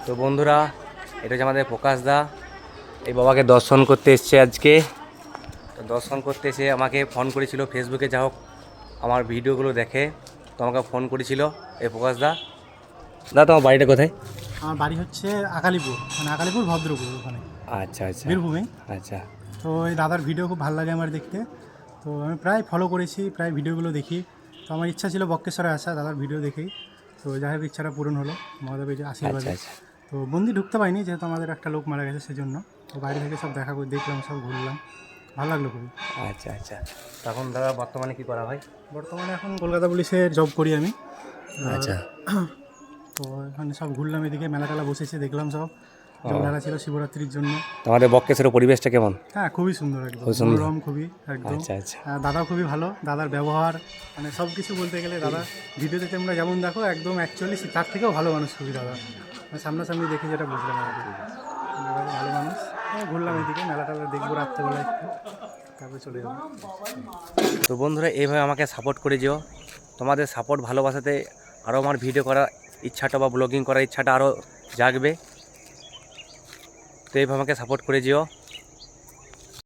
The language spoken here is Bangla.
তো বন্ধুরা, এটা হচ্ছে আমাদের প্রকাশ দা। এই বাবাকে দর্শন করতে এসছে আজকে। তো দর্শন করতে এসে আমাকে ফোন করেছিল ফেসবুকে, যা হোক আমার ভিডিওগুলো দেখে, তো আমাকে ফোন করেছিল এই প্রকাশ দা। তোমার বাড়িটা কোথায়? আমার বাড়ি হচ্ছে আকালিপুর, মানে আকালিপুর ভদ্রপুর ওখানে, আচ্ছা আচ্ছা বীরভূমে। আচ্ছা তো এই দাদার ভিডিও খুব ভালো লাগে আমার দেখতে। তো আমি প্রায় ফলো করেছি, প্রায় ভিডিওগুলো দেখি। তো আমার ইচ্ছা ছিল বক্রেশ্বরে আসা, দাদার ভিডিও দেখেই। তো যাই হোক ইচ্ছাটা পূরণ হলো মহাদেবের আচ্ছা আশীর্বাদে। আচ্ছা তো মন্দির ঢুকতে পারিনি, যেহেতু আমাদের একটা লোক মারা গেছে সেজন্য। তো বাইরে থেকে সব দেখা করে দেখলাম, সব ঘুরলাম, ভালো লাগলো খুবই। আচ্ছা আচ্ছা। তখন দাদা বর্তমানে কি করা হয়? বর্তমানে এখন কলকাতা পুলিশের জব করি আমি। আচ্ছা তো এখানে সব ঘুরলাম, এদিকে মেলা টেলা বসেছে দেখলাম সব। জলধারা ছিল শিবরাত্রির জন্য। তোমাদের বক্রেশ্বরের পরিবেশটা কেমন? হ্যাঁ, খুবই সুন্দর, একদম খুব সুন্দর। মনোরম খুবই, একদম। আচ্ছা আচ্ছা দাদাও খুবই ভালো, দাদার ব্যবহার মানে সব কিছু বলতে গেলে দাদা ভিডিওতে তোমরা যেমন দেখো একদম অ্যাকচুয়ালি তার থেকেও ভালো মানুষ খুবই দাদা। মানে সামনাসামনি দেখে যেটা বুঝলাম আর কি, দাদা ভালো মানুষ। ঘুরলাম এদিকে, মেলা টেলা দেখবো রাত্রেবেলা একটু, তারপরে চলে যাবো। তো বন্ধুরা, এইভাবে আমাকে সাপোর্ট করে যেও। তোমাদের সাপোর্ট ভালোবাসাতে আরও আমার ভিডিও করার ইচ্ছাটা বা ব্লগিং করার ইচ্ছাটা আরও জাগবে। তো এইভাবে আমাকে সাপোর্ট করে যেও।